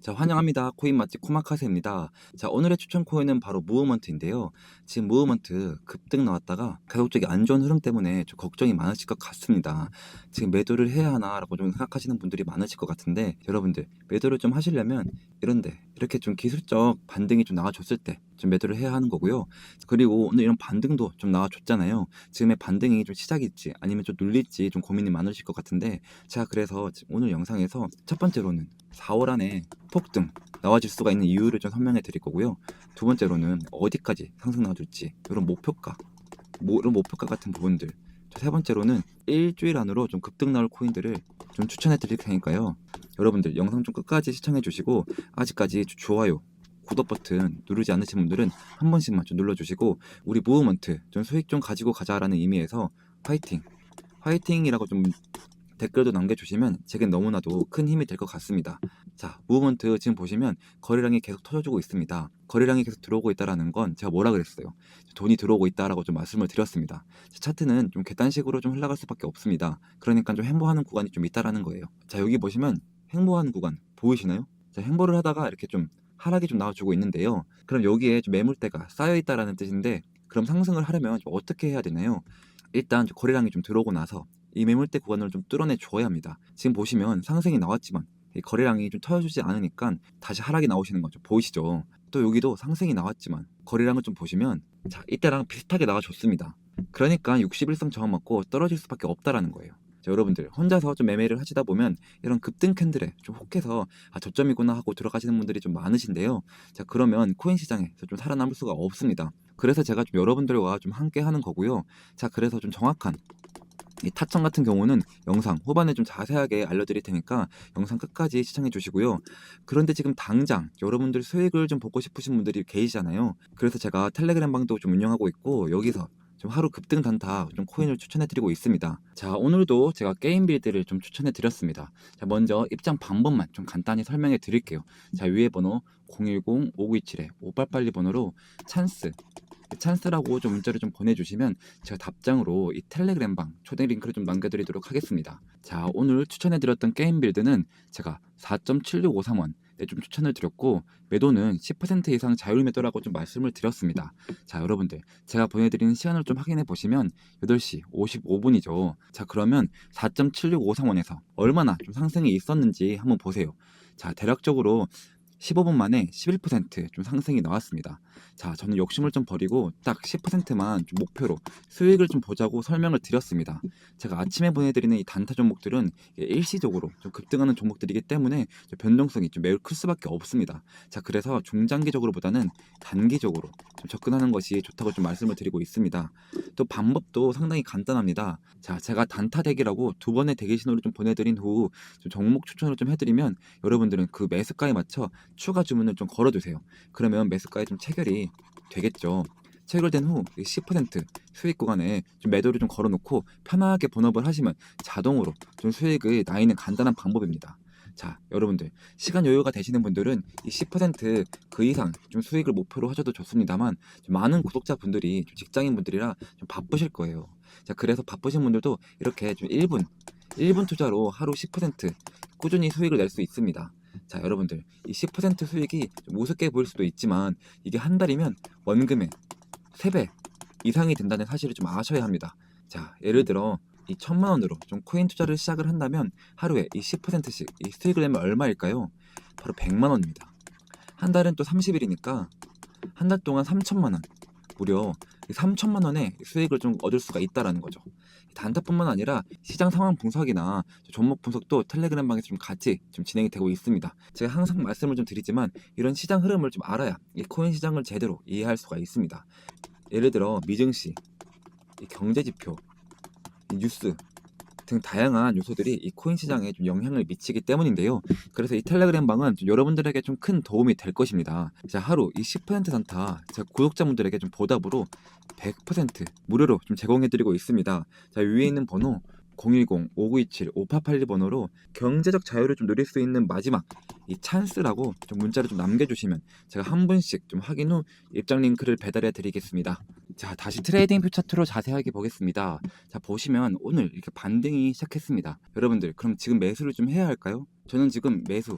자, 환영합니다. 코인 맛집 코마카세입니다. 자, 오늘의 추천 코인은 바로 무브먼트인데요. 지금 무브먼트 급등 나왔다가 가격적이 안 좋은 흐름 때문에 좀 걱정이 많으실 것 같습니다. 지금 매도를 해야 하나라고 좀 생각하시는 분들이 많으실 것 같은데, 여러분들 매도를 좀 하시려면 이런데 이렇게 좀 기술적 반등이 좀 나와줬을 때 좀 매도를 해야 하는 거고요. 그리고 오늘 이런 반등도 좀 나와줬잖아요. 지금의 반등이 좀 시작일지 아니면 좀 눌릴지 좀 고민이 많으실 것 같은데, 자, 그래서 오늘 영상에서 첫 번째로는 4월 안에 폭등 나와줄 수가 있는 이유를 좀 설명해 드릴 거고요. 두 번째로는 어디까지 상승 나와줄지 이런 목표가, 이런 목표가 같은 부분들. 세 번째로는 일주일 안으로 좀 급등 나올 코인들을 좀 추천해 드릴 테니까요. 여러분들 영상 좀 끝까지 시청해 주시고, 아직까지 좋아요, 구독 버튼 누르지 않으신 분들은 한 번씩만 좀 눌러주시고, 우리 무브먼트 좀 수익 좀 가지고 가자라는 의미에서 화이팅! 화이팅이라고 좀 댓글도 남겨주시면 제겐 너무나도 큰 힘이 될 것 같습니다. 자, 무브먼트 지금 보시면 거래량이 계속 터져주고 있습니다. 거래량이 계속 들어오고 있다는 건 제가 뭐라 그랬어요? 돈이 들어오고 있다라고 좀 말씀을 드렸습니다. 차트는 좀 계단식으로 좀 흘러갈 수밖에 없습니다. 그러니까 좀 횡보하는 구간이 좀 있다라는 거예요. 자, 여기 보시면 횡보하는 구간 보이시나요? 자, 횡보를 하다가 이렇게 좀 하락이 좀 나와주고 있는데요. 그럼 여기에 좀 매물대가 쌓여 있다라는 뜻인데, 그럼 상승을 하려면 좀 어떻게 해야 되나요? 일단 거래량이 좀 들어오고 나서 이 매물대 구간을 좀 뚫어내 줘야 합니다. 지금 보시면 상승이 나왔지만 이 거래량이 좀 터져주지 않으니까 다시 하락이 나오시는 거죠. 보이시죠? 또 여기도 상승이 나왔지만 거래량을 좀 보시면, 자, 이때랑 비슷하게 나와줬습니다. 그러니까 61선 저항 맞고 떨어질 수밖에 없다라는 거예요. 자, 여러분들 혼자서 좀 매매를 하시다 보면 이런 급등 캔들에 좀 혹해서 저점이구나 하고 들어가시는 분들이 좀 많으신데요. 자, 그러면 코인 시장에서 좀 살아남을 수가 없습니다. 그래서 제가 좀 여러분들과 좀 함께 하는 거고요. 자, 그래서 좀 정확한 이 타점 같은 경우는 영상 후반에 좀 자세하게 알려드릴 테니까 영상 끝까지 시청해 주시고요. 그런데 지금 당장 여러분들 수익을 좀 보고 싶으신 분들이 계시잖아요. 그래서 제가 텔레그램 방도 좀 운영하고 있고, 여기서 좀 하루 급등 단타 좀 코인을 추천해 드리고 있습니다. 자, 오늘도 제가 게임 빌드를 좀 추천해 드렸습니다. 자, 먼저 입장 방법만 좀 간단히 설명해 드릴게요. 자, 위에 번호 010-5927-5882 번호로 찬스라고 좀 문자를 좀 보내주시면 제가 답장으로 이 텔레그램방 초대 링크를 좀 남겨드리도록 하겠습니다. 자, 오늘 추천해드렸던 게임 빌드는 제가 4.7653원 좀 추천을 드렸고, 매도는 10% 이상 자율 매도라고 좀 말씀을 드렸습니다. 자, 여러분들 제가 보내드리는 시간을 좀 확인해 보시면 8시 55분이죠. 자, 그러면 4.7653원에서 얼마나 좀 상승이 있었는지 한번 보세요. 자, 대략적으로 15분 만에 11%좀 상승이 나왔습니다. 자, 저는 욕심을 좀 버리고 딱 10%만 좀 목표로 수익을 좀 보자고 설명을 드렸습니다. 제가 아침에 보내드리는 이 단타 종목들은 일시적으로 좀 급등하는 종목들이기 때문에 좀 변동성이 좀 매우 클 수밖에 없습니다. 자, 그래서 중장기적으로보다는 단기적으로 좀 접근하는 것이 좋다고 좀 말씀을 드리고 있습니다. 또 방법도 상당히 간단합니다. 자, 제가 단타 대기라고 두 번의 대기 신호를 좀 보내드린 후 좀 종목 추천을 좀 해드리면, 여러분들은 그 매수가에 맞춰 추가 주문을 좀 걸어주세요. 그러면 매수가에 좀 체결이 되겠죠. 체결된 후 10% 수익 구간에 좀 매도를 좀 걸어놓고 편하게 본업을 하시면 자동으로 좀 수익을 나이는 간단한 방법입니다. 자, 여러분들 시간 여유가 되시는 분들은 이 10%그 이상 좀 수익을 목표로 하셔도 좋습니다만, 좀 많은 구독자분들이 좀 직장인 분들이라 좀 바쁘실 거예요. 자, 그래서 바쁘신 분들도 이렇게 좀 1분 투자로 하루 10% 꾸준히 수익을 낼 수 있습니다. 자, 여러분들 이 10% 수익이 좀 우습게 보일 수도 있지만, 이게 한 달이면 원금의 3배 이상이 된다는 사실을 좀 아셔야 합니다. 자, 예를 들어 이 1,000만 원으로 좀 코인 투자를 시작을 한다면 하루에 이 10%씩 이 수익을 내면 얼마일까요? 바로 100만 원입니다. 한 달은 또 30일이니까 한 달 동안 3천만 원, 무려 3천만 원의 수익을 좀 얻을 수가 있다라는 거죠. 단타뿐만 아니라 시장 상황 분석이나 종목 분석도 텔레그램 방에서 좀 같이 좀 진행이 되고 있습니다. 제가 항상 말씀을 좀 드리지만 이런 시장 흐름을 좀 알아야 이 코인 시장을 제대로 이해할 수가 있습니다. 예를 들어 미증시, 이 경제 지표, 이 뉴스 등 다양한 요소들이 이 코인 시장에 좀 영향을 미치기 때문인데요. 그래서 이 텔레그램 방은 좀 여러분들에게 좀 큰 도움이 될 것입니다. 자, 하루 이 10% 단타 제가 구독자분들에게 좀 보답으로 100% 무료로 좀 제공해드리고 있습니다. 자, 위에 있는 번호 010-5927-5882 번호로 경제적 자유를 좀 누릴 수 있는 마지막 이 찬스라고 좀 문자를 좀 남겨주시면 제가 한 분씩 좀 확인 후 입장 링크를 배달해 드리겠습니다. 자, 다시 트레이딩 표 차트로 자세하게 보겠습니다. 자, 보시면 오늘 이렇게 반등이 시작했습니다. 여러분들 그럼 지금 매수를 좀 해야 할까요? 저는 지금 매수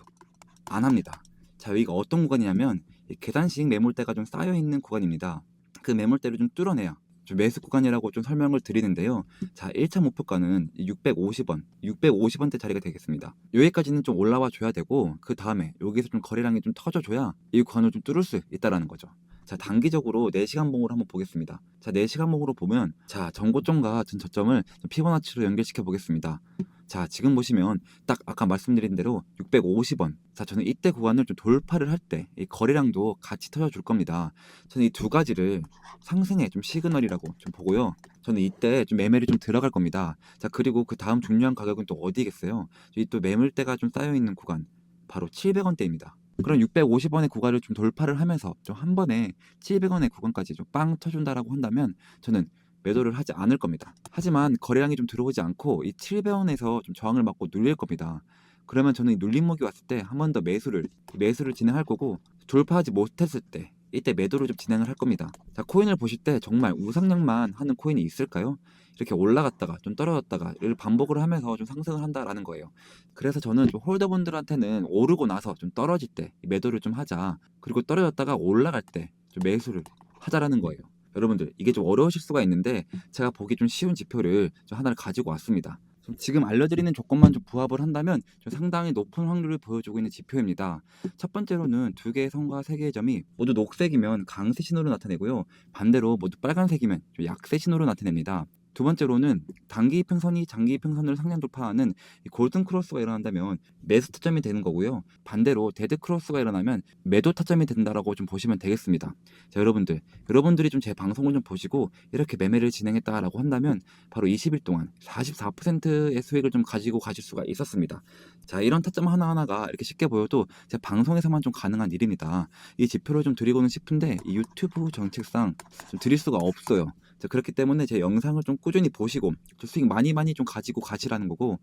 안 합니다. 자, 여기가 어떤 구간이냐면 이 계단식 매물대가 좀 쌓여 있는 구간입니다. 그 매물대를 좀 뚫어내야 좀 매수 구간이라고 좀 설명을 드리는데요. 자, 1차 목표가는 650원, 650원대 자리가 되겠습니다. 여기까지는 좀 올라와 줘야 되고 그 다음에 여기서 좀 거래량이 좀 터져줘야 이 구간을 좀 뚫을 수 있다라는 거죠. 자, 단기적으로 4시간 봉으로 한번 보겠습니다. 자, 4시간 봉으로 보면 자, 전고점과 전 저점을 피보나치로 연결시켜 보겠습니다. 자, 지금 보시면 딱 아까 말씀드린 대로 650원. 자, 저는 이때 구간을 좀 돌파를 할 때 이 거래량도 같이 터져줄 겁니다. 저는 이 두 가지를 상승의 좀 시그널이라고 좀 보고요. 저는 이때 좀 매매를 좀 들어갈 겁니다. 자, 그리고 그 다음 중요한 가격은 또 어디겠어요? 이 또 매물대가 좀 쌓여 있는 구간, 바로 700원대입니다. 그럼 650원의 구간을 좀 돌파를 하면서 좀 한 번에 700원의 구간까지 좀 빵 터준다라고 한다면 저는 매도를 하지 않을 겁니다. 하지만 거래량이 좀 들어오지 않고 이 700원에서 좀 저항을 맞고 눌릴 겁니다. 그러면 저는 이 눌림목이 왔을 때 한 번 더 매수를 진행할 거고, 돌파하지 못했을 때 이때 매도를 좀 진행을 할 겁니다. 자, 코인을 보실 때 정말 우상향만 하는 코인이 있을까요? 이렇게 올라갔다가 좀 떨어졌다가 이를 반복을 하면서 좀 상승을 한다라는 거예요. 그래서 저는 좀 홀더분들한테는 오르고 나서 좀 떨어질 때 매도를 좀 하자, 그리고 떨어졌다가 올라갈 때 좀 매수를 하자라는 거예요. 여러분들, 이게 좀 어려우실 수가 있는데 제가 보기 좀 쉬운 지표를 좀 하나를 가지고 왔습니다. 지금 알려드리는 조건만 좀 부합을 한다면 좀 상당히 높은 확률을 보여주고 있는 지표입니다. 첫 번째로는 두 개의 선과 세 개의 점이 모두 녹색이면 강세 신호로 나타내고요. 반대로 모두 빨간색이면 좀 약세 신호로 나타냅니다. 두 번째로는 단기 이평선이 장기 이평선을 상향 돌파하는 이 골든 크로스가 일어난다면 매수 타점이 되는 거고요. 반대로 데드 크로스가 일어나면 매도 타점이 된다라고 좀 보시면 되겠습니다. 자, 여러분들이 좀 제 방송을 좀 보시고 이렇게 매매를 진행했다라고 한다면 바로 20일 동안 44%의 수익을 좀 가지고 가실 수가 있었습니다. 자, 이런 타점 하나하나가 이렇게 쉽게 보여도 제 방송에서만 좀 가능한 일입니다. 이 지표를 좀 드리고는 싶은데 이 유튜브 정책상 좀 드릴 수가 없어요. 자, 그렇기 때문에 제 영상을 좀 꾸준히 보시고 좀 수익 많이 좀 가지고 가시라는 거고,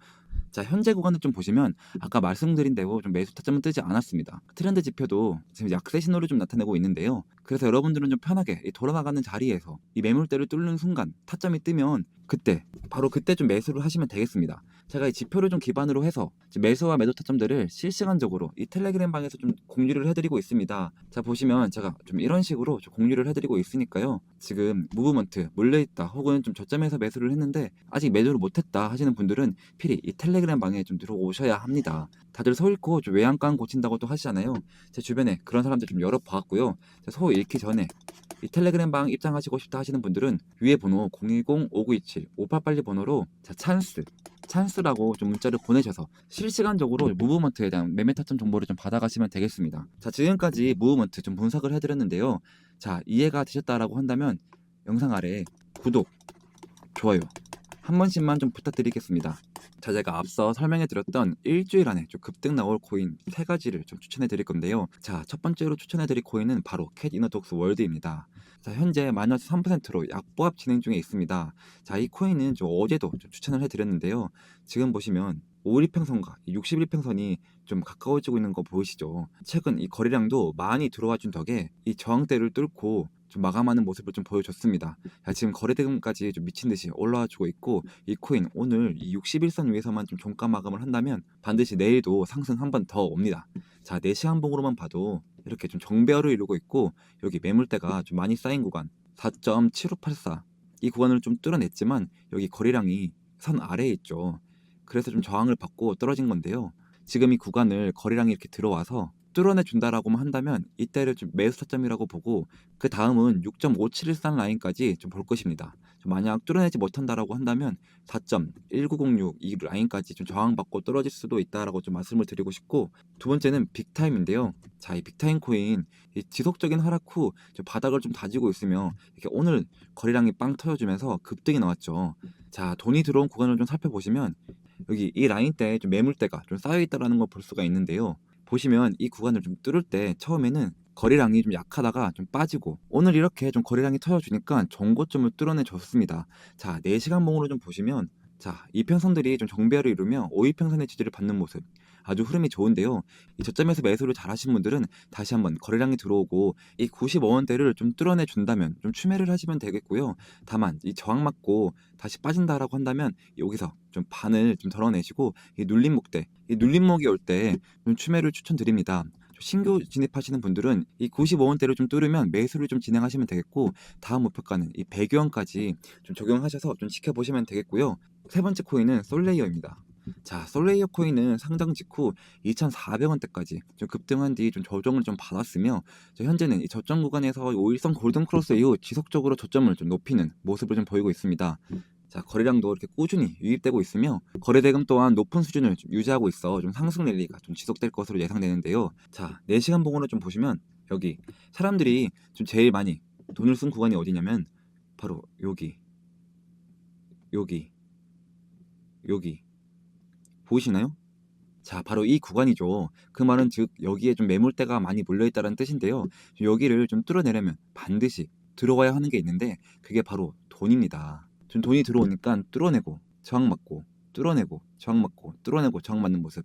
자, 현재 구간을 좀 보시면 아까 말씀드린 대로 좀 매수 타점은 뜨지 않았습니다. 트렌드 지표도 지금 약세 신호를 좀 나타내고 있는데요. 그래서 여러분들은 좀 편하게 이 돌아나가는 자리에서 이 매물대를 뚫는 순간 타점이 뜨면 바로 그때 좀 매수를 하시면 되겠습니다. 제가 이 지표를 좀 기반으로 해서 매수와 매도 타점들을 실시간적으로 이 텔레그램 방에서 좀 공유를 해드리고 있습니다. 자, 보시면 제가 좀 이런 식으로 좀 공유를 해드리고 있으니까요. 지금 무브먼트 몰려있다 혹은 좀 저점에서 매수를 했는데 아직 매도를 못했다 하시는 분들은 필히 이 텔레그램 방에 좀 들어오셔야 합니다. 다들 소 잃고 좀 외양간 고친다고 또 하시잖아요. 제 주변에 그런 사람들 좀 여러 봐왔고요. 소 잃기 전에 이 텔레그램 방 입장하시고 싶다 하시는 분들은 위에 번호 010-5927-5882 번호로 자, 찬스라고 좀 문자를 보내셔서 실시간적으로 무브먼트에 대한 매매 타점 정보를 좀 받아가시면 되겠습니다. 자, 지금까지 무브먼트 좀 분석을 해드렸는데요. 자, 이해가 되셨다라고 한다면 영상 아래 구독, 좋아요 한 번씩만 좀 부탁드리겠습니다. 자, 제가 앞서 설명해 드렸던 일주일 안에 좀 급등 나올 코인 세 가지를 좀 추천해 드릴 건데요. 자, 첫 번째로 추천해 드릴 코인은 바로 캣 이너독스 월드입니다. 자, 현재 마이너스 3%로 약보합 진행 중에 있습니다. 자, 이 코인은 좀 어제도 좀 추천을 해 드렸는데요. 지금 보시면 5일평선과 61평선이 좀 가까워지고 있는 거 보이시죠? 최근 이 거래량도 많이 들어와 준 덕에 이 저항대를 뚫고 좀 마감하는 모습을 좀 보여줬습니다. 자, 지금 거래대금까지 좀 미친 듯이 올라와주고 있고 이 코인 오늘 이 61선 위에서만 좀 종가 마감을 한다면 반드시 내일도 상승 한 번 더 옵니다. 자, 4시간 봉으로만 봐도 이렇게 좀 정배열을 이루고 있고 여기 매물대가 좀 많이 쌓인 구간 4.7584 이 구간을 좀 뚫어냈지만 여기 거래량이 선 아래에 있죠. 그래서 좀 저항을 받고 떨어진 건데요. 지금 이 구간을 거래량이 이렇게 들어와서 뚫어내 준다라고만 한다면 이때를 좀 매수 타점이라고 보고 그 다음은 6.5713 라인까지 좀 볼 것입니다. 만약 뚫어내지 못한다라고 한다면 4.1906 이 라인까지 좀 저항받고 떨어질 수도 있다라고 좀 말씀을 드리고 싶고, 두 번째는 빅타임인데요. 자, 이 빅타임 코인 이 지속적인 하락 후 바닥을 좀 다지고 있으며 이렇게 오늘 거래량이 빵 터져주면서 급등이 나왔죠. 자, 돈이 들어온 구간을 좀 살펴보시면 여기 이 라인대에 좀 매물대가 좀 쌓여 있다라는 걸 볼 수가 있는데요. 보시면 이 구간을 좀 뚫을 때 처음에는 거래량이 좀 약하다가 좀 빠지고 오늘 이렇게 좀 거래량이 터져주니까 정고점을 뚫어내 줬습니다. 자, 4시간 봉으로 좀 보시면 자, 이평선들이 좀 정배열을 이루며 5이평선의 지지를 받는 모습 아주 흐름이 좋은데요. 이 저점에서 매수를 잘 하신 분들은 다시 한번 거래량이 들어오고 이 95원대를 좀 뚫어내 준다면 좀 추매를 하시면 되겠고요. 다만 이 저항 맞고 다시 빠진다라고 한다면 여기서 좀 반을 좀 덜어내시고 이 눌림목대 이 눌림목이 올 때 좀 추매를 추천드립니다. 신규 진입하시는 분들은 이 95원대를 좀 뚫으면 매수를 좀 진행하시면 되겠고, 다음 목표가는 이 100위원까지 좀 적용하셔서 좀 지켜보시면 되겠고요. 세 번째 코인은 솔레이어입니다. 자, 솔레이어 코인은 상장 직후 2,400원대까지 좀 급등한 뒤 좀 조정을 좀 받았으며, 현재는 이 저점 구간에서 5일선 골든 크로스 이후 지속적으로 저점을 좀 높이는 모습을 좀 보이고 있습니다. 자, 거래량도 이렇게 꾸준히 유입되고 있으며, 거래 대금 또한 높은 수준을 좀 유지하고 있어 좀 상승 랠리가 좀 지속될 것으로 예상되는데요. 자, 4시간 봉으로 좀 보시면 여기 사람들이 좀 제일 많이 돈을 쓴 구간이 어디냐면 바로 여기 여기 보이시나요? 자, 바로 이 구간이죠. 그 말은 즉 여기에 좀 매물대가 많이 몰려있다는 뜻인데요. 여기를 좀 뚫어내려면 반드시 들어와야 하는 게 있는데, 그게 바로 돈입니다. 좀 돈이 들어오니까 뚫어내고 저항 맞고 뚫어내고 저항 맞고 뚫어내고 저항 맞는 모습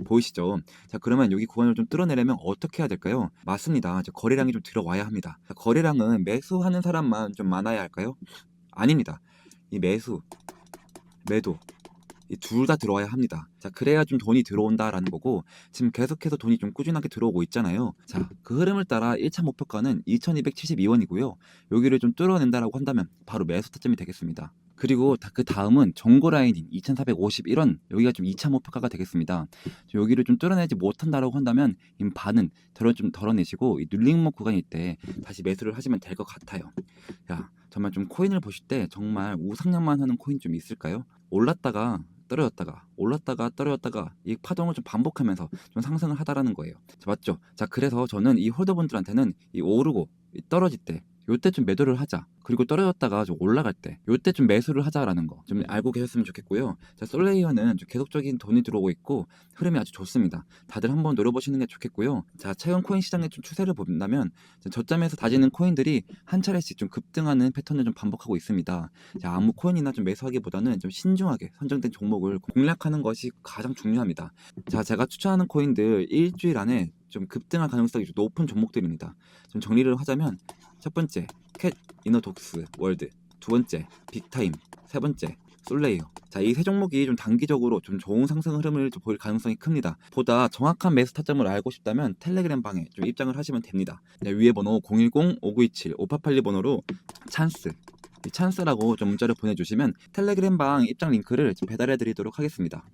보이시죠? 자, 그러면 여기 구간을 좀 뚫어내려면 어떻게 해야 될까요? 맞습니다. 거래량이 좀 들어와야 합니다. 자, 거래량은 매수하는 사람만 좀 많아야 할까요? 아닙니다. 이 매수, 매도 이 둘 다 들어와야 합니다. 자, 그래야 좀 돈이 들어온다라는 거고, 지금 계속해서 돈이 좀 꾸준하게 들어오고 있잖아요. 자, 그 흐름을 따라 1차 목표가는 2,272원이고요. 여기를 좀 뚫어낸다라고 한다면 바로 매수 타점이 되겠습니다. 그리고 그 다음은 정고 라인인 2,451원, 여기가 좀 2차 목표가가 되겠습니다. 여기를 좀 뚫어내지 못한다라고 한다면 이 반은 좀 덜어내시고 이 눌림목 구간일 때 다시 매수를 하시면 될 것 같아요. 야, 정말 좀 코인을 보실 때 정말 우상향만 하는 코인 좀 있을까요? 올랐다가 떨어졌다가 올랐다가 떨어졌다가 이 파동을 좀 반복하면서 좀 상승을 하다라는 거예요. 자, 맞죠? 자, 그래서 저는 이 홀더분들한테는 이 오르고 이 떨어질 때 요때 좀 매도를 하자, 그리고 떨어졌다가 좀 올라갈 때 요때 좀 매수를 하자라는 거 좀 알고 계셨으면 좋겠고요. 자, 솔레이어는 좀 계속적인 돈이 들어오고 있고 흐름이 아주 좋습니다. 다들 한번 노려보시는 게 좋겠고요. 자, 최근 코인 시장의 좀 추세를 본다면 저점에서 다지는 코인들이 한 차례씩 좀 급등하는 패턴을 좀 반복하고 있습니다. 자, 아무 코인이나 좀 매수하기보다는 좀 신중하게 선정된 종목을 공략하는 것이 가장 중요합니다. 자, 제가 추천하는 코인들 일주일 안에 좀 급등할 가능성이 좀 높은 종목들입니다. 좀 정리를 하자면, 첫 번째 캣 이너독스 월드, 두 번째 빅타임, 세 번째 솔레이어. 자, 이 세 종목이 좀 단기적으로 좀 좋은 상승 흐름을 좀 보일 가능성이 큽니다. 보다 정확한 매수 타점을 알고 싶다면 텔레그램 방에 좀 입장을 하시면 됩니다. 네, 위에 번호 010-5927-5882 번호로 찬스, 이 찬스라고 좀 문자를 보내주시면 텔레그램 방 입장 링크를 배달해 드리도록 하겠습니다.